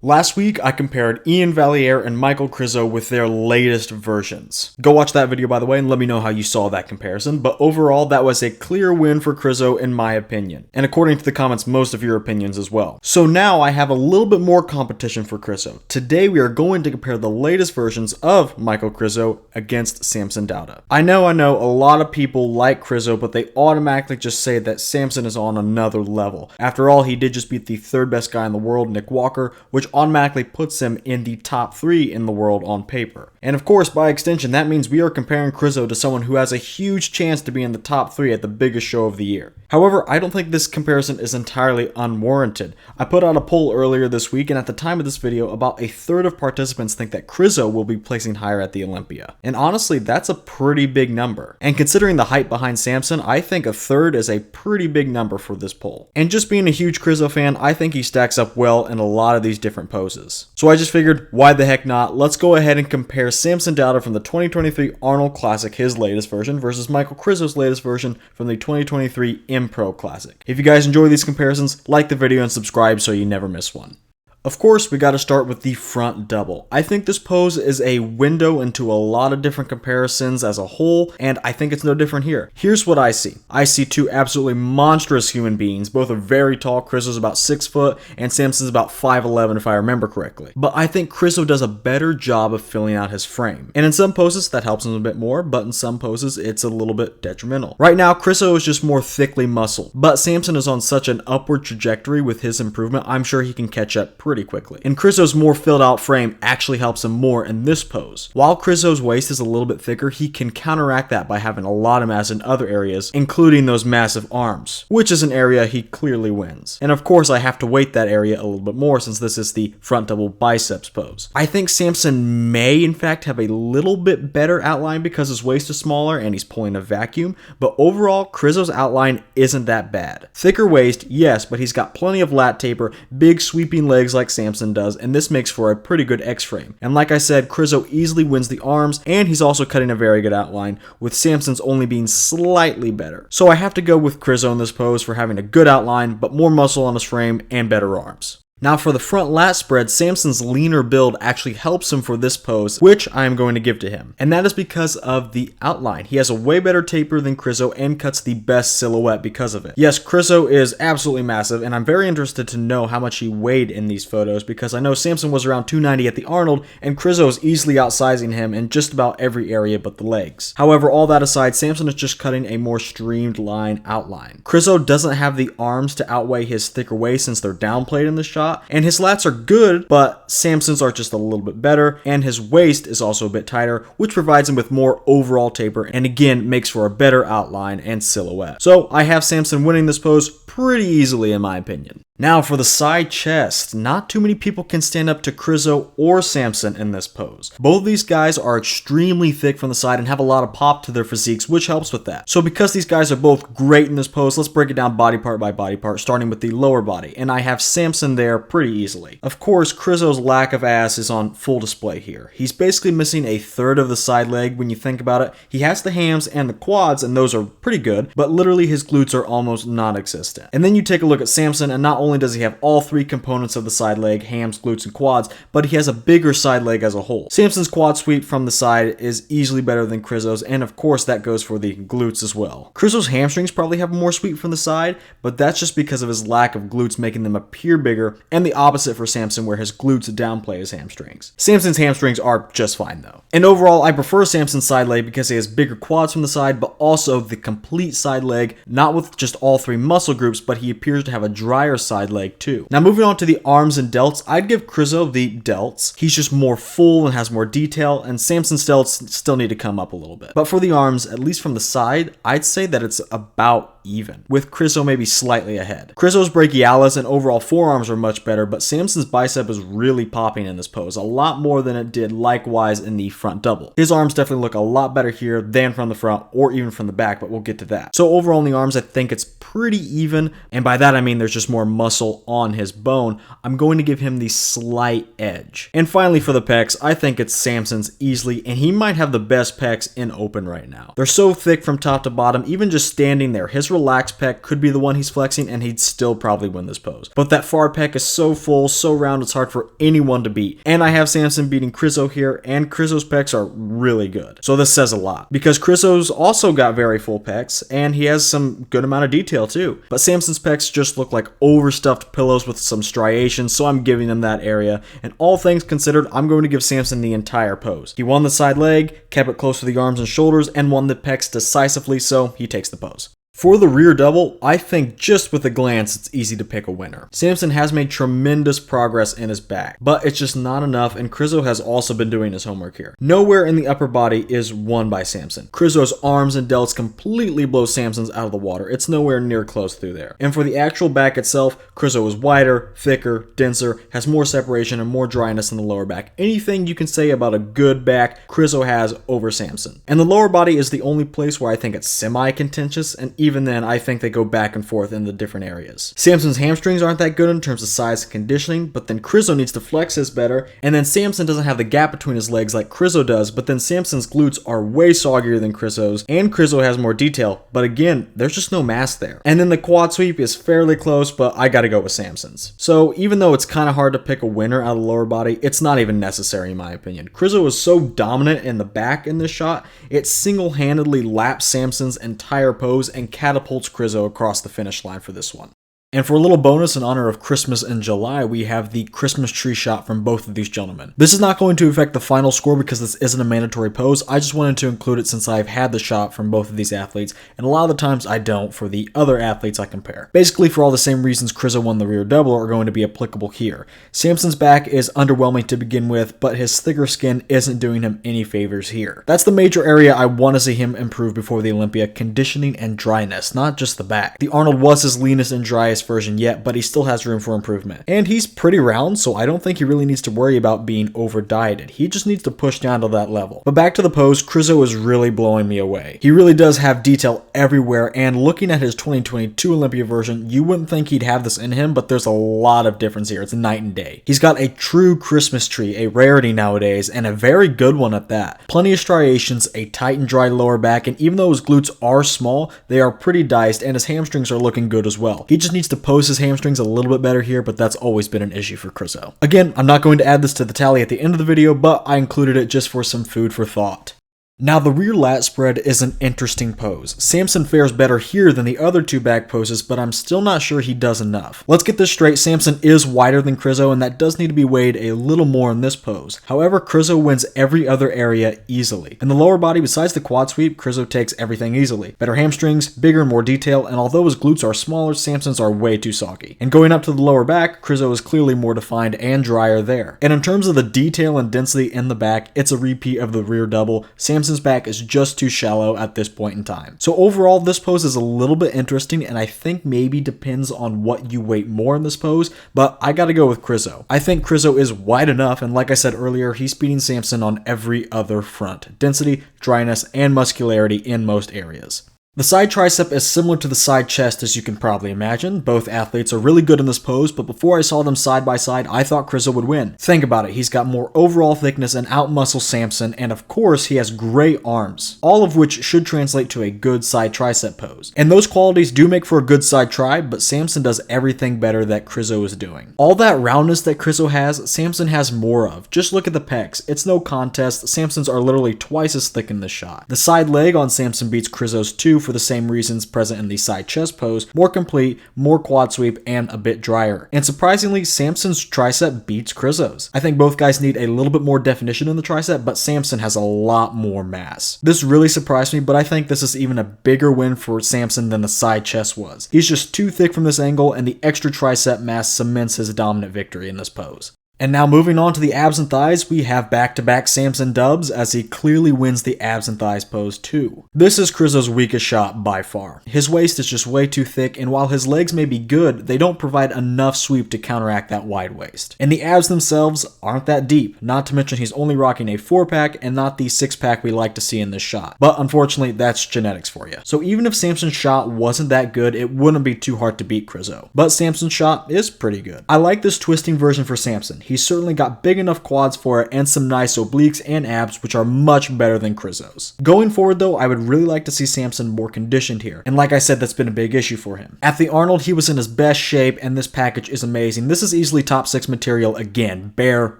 Last week, I compared Ian Valliere and Michal Krizo with their latest versions. Go watch that video, by the way, and let me know how you saw that comparison, but overall, that was a clear win for Krizo in my opinion, and according to the comments, most of your opinions as well. So now I have a little bit more competition for Krizo. Today, we are going to compare the latest versions of Michal Krizo against Samson Dauda. I know, a lot of people like Krizo, but they automatically just say that Samson is on another level. After all, he did just beat the third best guy in the world, Nick Walker, which automatically puts him in the top 3 in the world on paper. And of course, by extension, that means we are comparing Krizo to someone who has a huge chance to be in the top 3 at the biggest show of the year. However, I don't think this comparison is entirely unwarranted. I put out a poll earlier this week, and at the time of this video, about a third of participants think that Krizo will be placing higher at the Olympia. And honestly, that's a pretty big number. And considering the hype behind Samson, I think a third is a pretty big number for this poll. And just being a huge Krizo fan, I think he stacks up well in a lot of these different poses. So I just figured, why the heck not? Let's go ahead and compare Samson Dauda from the 2023 Arnold Classic, his latest version, versus Michal Krizo's latest version from the 2023 Empro Classic. If you guys enjoy these comparisons, like the video and subscribe so you never miss one. Of course, we got to start with the front double. I think this pose is a window into a lot of different comparisons as a whole, and I think it's no different here. Here's what I see. I see two absolutely monstrous human beings. Both are very tall. Krizo's about 6 foot, and Samson's about 5'11" if I remember correctly. But I think Krizo does a better job of filling out his frame. And in some poses, that helps him a bit more, but in some poses, it's a little bit detrimental. Right now, Krizo is just more thickly muscled, but Samson is on such an upward trajectory with his improvement, I'm sure he can catch up pretty quickly. And Krizo's more filled out frame actually helps him more in this pose. While Krizo's waist is a little bit thicker, he can counteract that by having a lot of mass in other areas, including those massive arms, which is an area he clearly wins. And of course, I have to weight that area a little bit more since this is the front double biceps pose. I think Samson may in fact have a little bit better outline because his waist is smaller and he's pulling a vacuum, but overall, Krizo's outline isn't that bad. Thicker waist, yes, but he's got plenty of lat taper, big sweeping legs like Samson does, and this makes for a pretty good X-frame. And like I said, Krizo easily wins the arms, and he's also cutting a very good outline, with Samson's only being slightly better. So I have to go with Krizo in this pose for having a good outline, but more muscle on his frame and better arms. Now for the front lat spread, Samson's leaner build actually helps him for this pose, which I am going to give to him. And that is because of the outline. He has a way better taper than Krizo and cuts the best silhouette because of it. Yes, Krizo is absolutely massive, and I'm very interested to know how much he weighed in these photos because I know Samson was around 290 at the Arnold, and Krizo is easily outsizing him in just about every area but the legs. However, all that aside, Samson is just cutting a more streamlined outline. Krizo doesn't have the arms to outweigh his thicker waist since they're downplayed in the shot, and his lats are good, but Samson's are just a little bit better, and his waist is also a bit tighter, which provides him with more overall taper, and again, makes for a better outline and silhouette. So I have Samson winning this pose pretty easily in my opinion. Now for the side chest, not too many people can stand up to Krizo or Samson in this pose. Both these guys are extremely thick from the side and have a lot of pop to their physiques, which helps with that. So because these guys are both great in this pose, let's break it down body part by body part, starting with the lower body, and I have Samson there pretty easily. Of course, Krizo's lack of ass is on full display here. He's basically missing a third of the side leg when you think about it. He has the hams and the quads, and those are pretty good, but literally his glutes are almost non-existent. And then you take a look at Samson, and not only does he have all 3 components of the side leg, hams, glutes, and quads, but he has a bigger side leg as a whole. Samson's quad sweep from the side is easily better than Krizo's, and of course that goes for the glutes as well. Krizo's hamstrings probably have more sweep from the side, but that's just because of his lack of glutes making them appear bigger, and the opposite for Samson where his glutes downplay his hamstrings. Samson's hamstrings are just fine though. And overall, I prefer Samson's side leg because he has bigger quads from the side, but also the complete side leg, not with just all 3 muscle groups, but he appears to have a drier side leg too. Now moving on to the arms and delts, I'd give Krizo the delts. He's just more full and has more detail, and Samson's delts still need to come up a little bit. But for the arms, at least from the side, I'd say that it's about even, with Krizo maybe slightly ahead. Krizo's brachialis and overall forearms are much better, but Samson's bicep is really popping in this pose, a lot more than it did likewise in the front double. His arms definitely look a lot better here than from the front or even from the back, but we'll get to that. So overall in the arms, I think it's pretty even, and by that I mean there's just more muscle muscle on his bone, I'm going to give him the slight edge. And finally for the pecs, I think it's Samson's easily, and he might have the best pecs in open right now. They're so thick from top to bottom, even just standing there, his relaxed pec could be the one he's flexing and he'd still probably win this pose. But that far pec is so full, so round, it's hard for anyone to beat. And I have Samson beating Krizo here, and Krizo's pecs are really good. So this says a lot, because Krizo's also got very full pecs, and he has some good amount of detail too. But Samson's pecs just look like overstuffed pillows with some striations, so I'm giving him that area. And all things considered, I'm going to give Samson the entire pose. He won the side leg, kept it close to the arms and shoulders, and won the pecs decisively, so he takes the pose. For the rear double, I think just with a glance, it's easy to pick a winner. Samson has made tremendous progress in his back, but it's just not enough, and Krizo has also been doing his homework here. Nowhere in the upper body is won by Samson. Krizo's arms and delts completely blow Samson's out of the water. It's nowhere near close through there. And for the actual back itself, Krizo is wider, thicker, denser, has more separation and more dryness in the lower back. Anything you can say about a good back, Krizo has over Samson. And the lower body is the only place where I think it's semi-contentious, and even then, I think they go back and forth in the different areas. Samson's hamstrings aren't that good in terms of size and conditioning, but then Krizo needs to flex his better, and then Samson doesn't have the gap between his legs like Krizo does, but then Samson's glutes are way soggier than Krizo's, and Krizo has more detail, but again, there's just no mass there. And then the quad sweep is fairly close, but I gotta go with Samson's. So even though it's kind of hard to pick a winner out of the lower body, it's not even necessary in my opinion. Krizo is so dominant in the back in this shot, it single-handedly laps Samson's entire pose and catapults Krizo across the finish line for this one. And for a little bonus in honor of Christmas in July, we have the Christmas tree shot from both of these gentlemen. This is not going to affect the final score because this isn't a mandatory pose. I just wanted to include it since I've had the shot from both of these athletes, and a lot of the times I don't for the other athletes I compare. Basically, for all the same reasons Krizo won the rear double are going to be applicable here. Samson's back is underwhelming to begin with, but his thicker skin isn't doing him any favors here. That's the major area I want to see him improve before the Olympia, conditioning and dryness, not just the back. The Arnold was his leanest and driest version yet, but he still has room for improvement. And he's pretty round, so I don't think he really needs to worry about being over dieted. He just needs to push down to that level. But back to the pose, Krizo is really blowing me away. He really does have detail everywhere, and looking at his 2022 Olympia version, you wouldn't think he'd have this in him, but there's a lot of difference here. It's night and day. He's got a true Christmas tree, a rarity nowadays, and a very good one at that. Plenty of striations, a tight and dry lower back, and even though his glutes are small, they are pretty diced, and his hamstrings are looking good as well. He just needs to pose his hamstrings a little bit better here, but that's always been an issue for Krizo. Again, I'm not going to add this to the tally at the end of the video, but I included it just for some food for thought. Now, the rear lat spread is an interesting pose. Samson fares better here than the other two back poses, but I'm still not sure he does enough. Let's get this straight, Samson is wider than Krizo, and that does need to be weighed a little more in this pose. However, Krizo wins every other area easily. In the lower body, besides the quad sweep, Krizo takes everything easily. Better hamstrings, bigger and more detail, and although his glutes are smaller, Samson's are way too soggy. And going up to the lower back, Krizo is clearly more defined and drier there. And in terms of the detail and density in the back, it's a repeat of the rear double. Samson's back is just too shallow at this point in time. So overall, this pose is a little bit interesting, and I think maybe depends on what you weight more in this pose, but I gotta go with Krizo. I think Krizo is wide enough, and like I said earlier, he's beating Samson on every other front. Density, dryness, and muscularity in most areas. The side tricep is similar to the side chest, as you can probably imagine. Both athletes are really good in this pose, but before I saw them side by side, I thought Krizo would win. Think about it, he's got more overall thickness and outmuscles Samson, and of course he has great arms, all of which should translate to a good side tricep pose. And those qualities do make for a good side tri, but Samson does everything better that Krizo is doing. All that roundness that Krizo has, Samson has more of. Just look at the pecs, it's no contest, Samson's are literally twice as thick in this shot. The side leg on Samson beats Krizo's too, for the same reasons present in the side chest pose, more complete, more quad sweep, and a bit drier. And surprisingly, Samson's tricep beats Krizo's. I think both guys need a little bit more definition in the tricep, but Samson has a lot more mass. This really surprised me, but I think this is even a bigger win for Samson than the side chest was. He's just too thick from this angle, and the extra tricep mass cements his dominant victory in this pose. And now moving on to the abs and thighs, we have back-to-back Samson dubs as he clearly wins the abs and thighs pose too. This is Krizo's weakest shot by far. His waist is just way too thick, and while his legs may be good, they don't provide enough sweep to counteract that wide waist. And the abs themselves aren't that deep, not to mention he's only rocking a 4-pack and not the 6-pack we like to see in this shot. But unfortunately, that's genetics for you. So even if Samson's shot wasn't that good, it wouldn't be too hard to beat Krizo. But Samson's shot is pretty good. I like this twisting version for Samson. He's certainly got big enough quads for it and some nice obliques and abs, which are much better than Krizo's. Going forward though, I would really like to see Samson more conditioned here. And like I said, that's been a big issue for him. At the Arnold, he was in his best shape and this package is amazing. This is easily top 6 material again, bare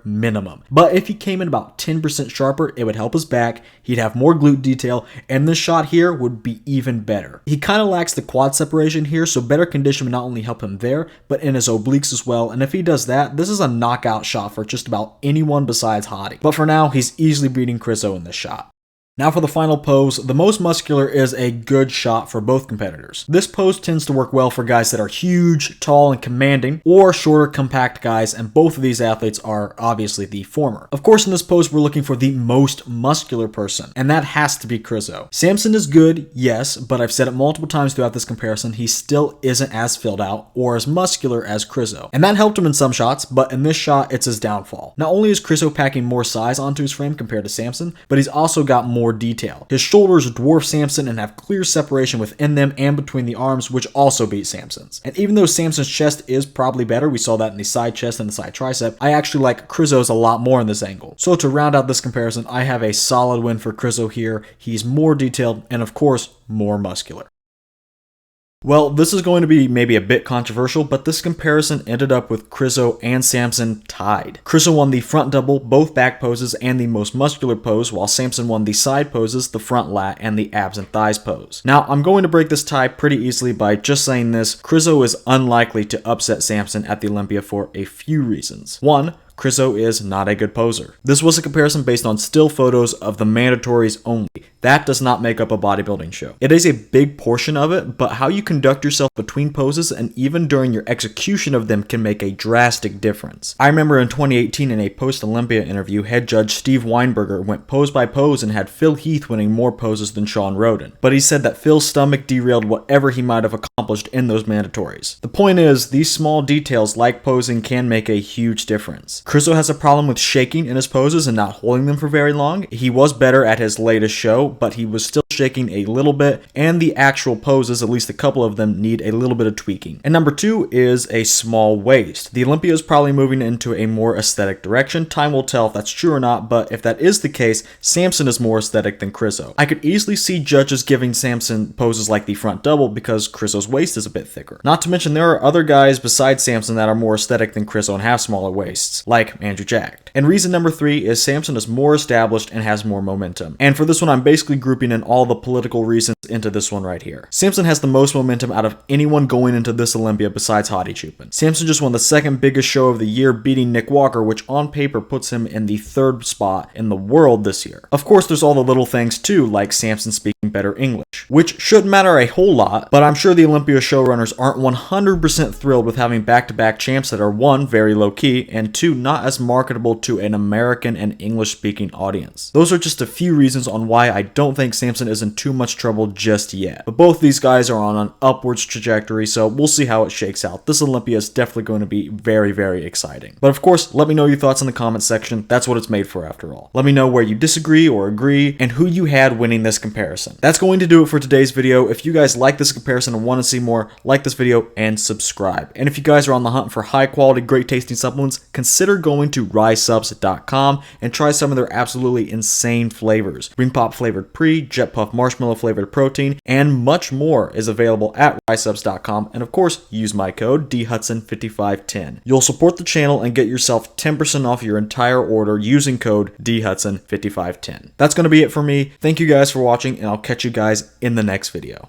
minimum. But if he came in about 10% sharper, it would help his back, he'd have more glute detail, and this shot here would be even better. He kind of lacks the quad separation here, so better condition would not only help him there, but in his obliques as well. And if he does that, this is a knockout shot for just about anyone besides Hottie. But for now, he's easily beating Krizo in this shot. Now for the final pose, the most muscular is a good shot for both competitors. This pose tends to work well for guys that are huge, tall, and commanding, or shorter, compact guys, and both of these athletes are obviously the former. Of course, in this pose, we're looking for the most muscular person, and that has to be Krizo. Samson is good, yes, but I've said it multiple times throughout this comparison, he still isn't as filled out or as muscular as Krizo. And that helped him in some shots, but in this shot, it's his downfall. Not only is Krizo packing more size onto his frame compared to Samson, but he's also got more detail. His shoulders dwarf Samson and have clear separation within them and between the arms, which also beat Samson's. And even though Samson's chest is probably better, we saw that in the side chest and the side tricep, I actually like Krizo's a lot more in this angle. So to round out this comparison, I have a solid win for Krizo here. He's more detailed and of course, more muscular. Well, this is going to be maybe a bit controversial, but this comparison ended up with Krizo and Samson tied. Krizo won the front double, both back poses, and the most muscular pose, while Samson won the side poses, the front lat, and the abs and thighs pose. Now, I'm going to break this tie pretty easily by just saying this. Krizo is unlikely to upset Samson at the Olympia for a few reasons. One, Krizo is not a good poser. This was a comparison based on still photos of the mandatories only. That does not make up a bodybuilding show. It is a big portion of it, but how you conduct yourself between poses and even during your execution of them can make a drastic difference. I remember in 2018 in a post-Olympia interview, head judge Steve Weinberger went pose by pose and had Phil Heath winning more poses than Sean Roden. But he said that Phil's stomach derailed whatever he might have accomplished in those mandatories. The point is, these small details like posing can make a huge difference. Krizo has a problem with shaking in his poses and not holding them for very long. He was better at his latest show, but he was still shaking a little bit, and the actual poses, at least a couple of them, need a little bit of tweaking. And number two is a small waist. The Olympia is probably moving into a more aesthetic direction. Time will tell if that's true or not, but if that is the case, Samson is more aesthetic than Krizo. I could easily see judges giving Samson poses like the front double because Krizo's waist is a bit thicker. Not to mention there are other guys besides Samson that are more aesthetic than Krizo and have smaller waists, like Andrew Jacked. And reason number three is Samson is more established and has more momentum. And for this one, I'm basically grouping in all the political reasons into this one right here. Samson has the most momentum out of anyone going into this Olympia besides Hottie Chupin. Samson just won the second biggest show of the year, beating Nick Walker, which on paper puts him in the third spot in the world this year. Of course, there's all the little things too, like Samson speaking better English, which shouldn't matter a whole lot, but I'm sure the Olympia showrunners aren't 100% thrilled with having back-to-back champs that are one, very low-key, and two, not as marketable to an American and English-speaking audience. Those are just a few reasons on why I don't think Samson is in too much trouble just yet. But both these guys are on an upwards trajectory, so we'll see how it shakes out. This Olympia is definitely going to be very, very exciting. But of course, let me know your thoughts in the comment section. That's what it's made for after all. Let me know where you disagree or agree, and who you had winning this comparison. That's going to do it for today's video. If you guys like this comparison and want to see more, like this video and subscribe. And if you guys are on the hunt for high quality, great tasting supplements, consider going to SUPPS.com and try some of their absolutely insane flavors. Ring Pop flavored pre, Jet Puff marshmallow flavored protein, and much more is available at SUPPS.com. And of course, use my code DHudson5510. You'll support the channel and get yourself 10% off your entire order using code DHudson5510. That's going to be it for me. Thank you guys for watching, and I'll catch you guys in the next video.